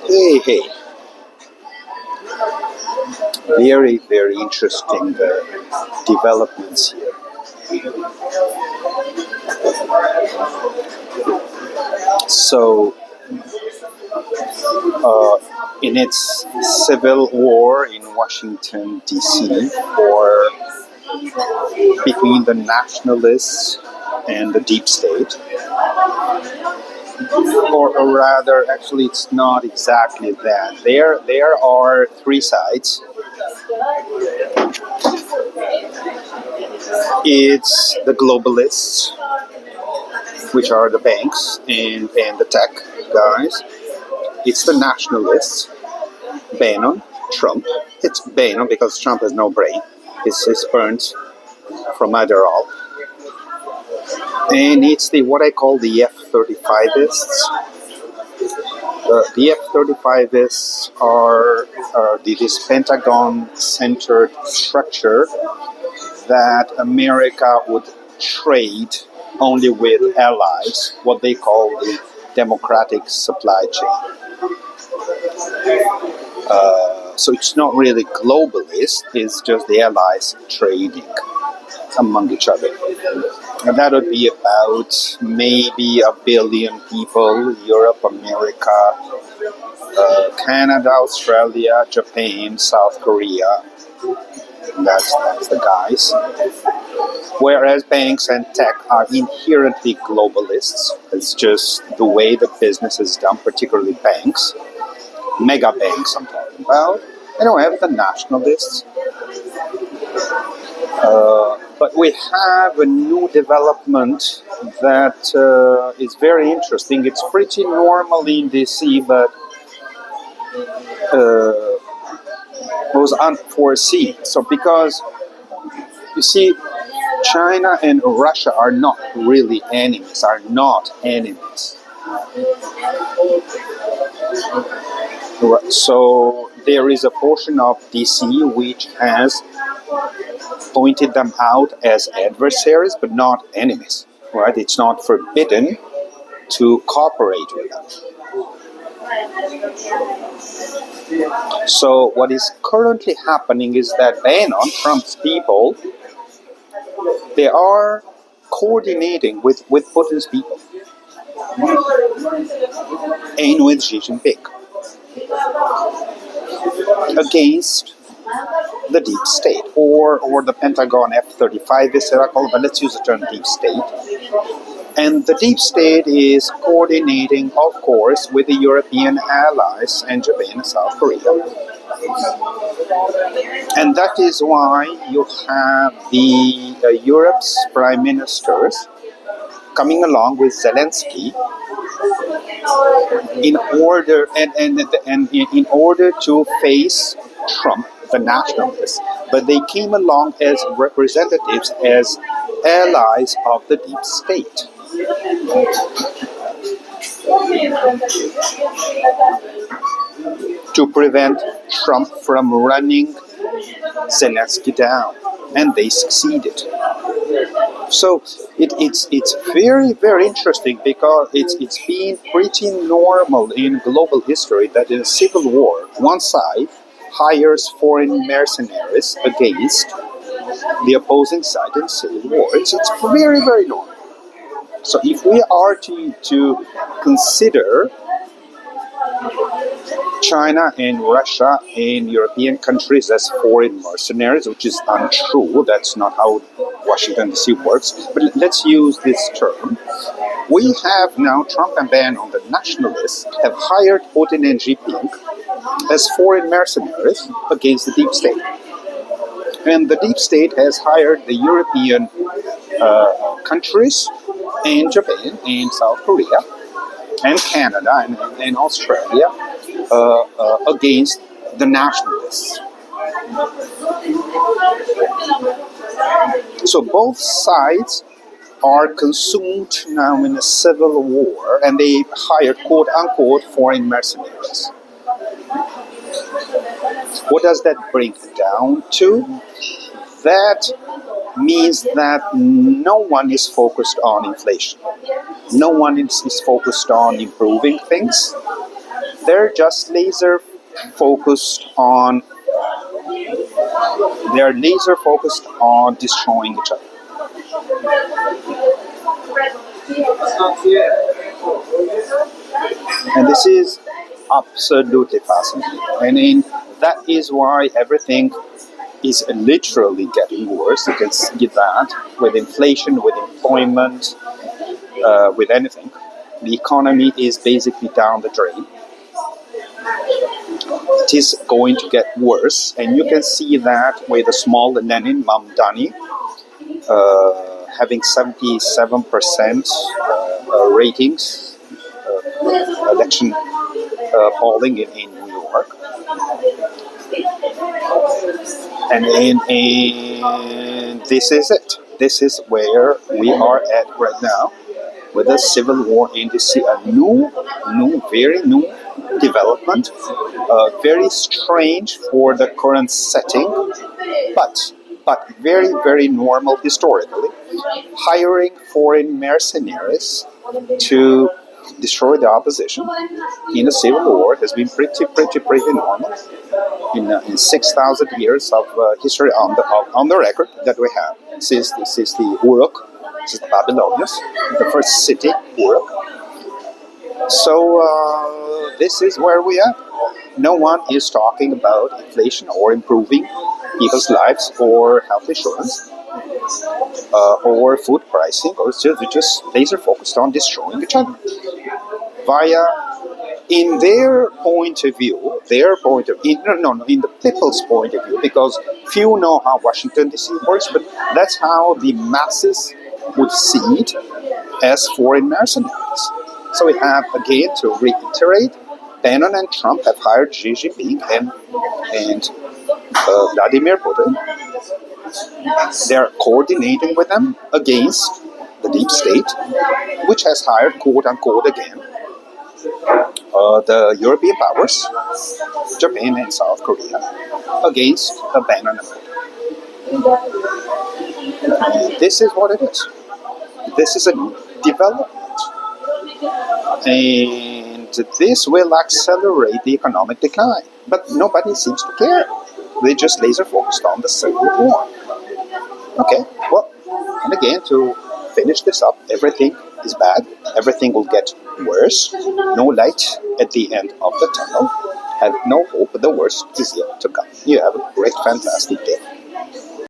Hey, hey, very, very interesting developments here. So, uh, in its civil war in Washington, D.C., or between the nationalists and the deep state, or rather, actually, it's not exactly that. There are three sides. It's the globalists, which are the banks and the tech guys. It's the nationalists, Bannon, Trump. It's Bannon because Trump has no brain. He's burnt from Adderall. And it's the what I call the F-35ists. The F-35ists are this Pentagon-centered structure that America would trade only with allies, what they call the democratic supply chain. So it's not really globalist, it's just the allies trading among each other. And that would be about maybe 1 billion people, Europe, America, Canada, Australia, Japan, South Korea. That's the guys. Whereas banks and tech are inherently globalists. It's just the way the business is done, particularly banks. Mega banks I'm talking about. And we have the nationalists. But we have a new development that is very interesting. It's pretty normal in DC, but was unforeseen. So because, you see, China and Russia are not really enemies, are not enemies. So there is a portion of DC which has pointed them out as adversaries but not enemies, right? It's not forbidden to cooperate with them. So what is currently happening is that Bannon, Trump's people, they are coordinating with Putin's people and with Xi Jinping against the deep state or the Pentagon F-35 is called, but let's use the term deep state. And the deep state is coordinating, of course, with the European allies and Japan and South Korea. And that is why you have the Europe's prime ministers coming along with Zelensky in order in order to face Trump, the nationalists, but they came along as representatives, as allies of the deep state. To prevent Trump from running Zelensky down, and they succeeded. So it's very, very interesting because it's been pretty normal in global history that in a civil war, one side hires foreign mercenaries against the opposing side in civil war. It's very, very normal. So if we are to consider China and Russia and European countries as foreign mercenaries, which is untrue, that's not how Washington DC works, but let's use this term. We have now Trump and Bannon, the nationalists, have hired Putin and Xi Jinping as foreign mercenaries against the deep state. And the deep state has hired the European countries and Japan and South Korea and Canada and Australia against the nationalists. So both sides are consumed now in a civil war, and they hired quote-unquote foreign mercenaries. What does that bring down to? That means that no one is focused on inflation. No one is focused on improving things. They're just focused on laser focused on destroying each other. And this is absolutely fascinating. That is why everything is literally getting worse. You can see that with inflation, with employment, with anything. The economy is basically down the drain. It is going to get worse, and you can see that with the small Lenin Mamdani having 77% ratings, election polling in New York. And this is it. This is where we are at right now, with a civil war in DC, a very new development, very strange for the current setting, but very, very normal historically. Hiring foreign mercenaries to destroy the opposition in a civil war has been pretty normal in 6,000 years of history on the record that we have since the Uruk, since the Babylonians, the first city, Uruk. So this is where we are. No one is talking about inflation or improving people's lives or health insurance or food pricing, or just laser focused on destroying each other via, in their point of view, in the people's point of view, because few know how Washington DC works, but that's how the masses would see it, as foreign mercenaries. So we have, again, to reiterate, Bannon and Trump have hired Xi Jinping and Vladimir Putin. They're coordinating with them against the deep state, which has hired, quote unquote, again, the European powers, Japan and South Korea, against the Bannon and Putin. And this is what it is. This is a development. And this will accelerate the economic decline. But nobody seems to care. They just laser focused on the Civil War. Okay, well, and again, to finish this up, everything is bad. Everything will get worse. No light at the end of the tunnel. Have no hope. The worst is yet to come. You have a great, fantastic day.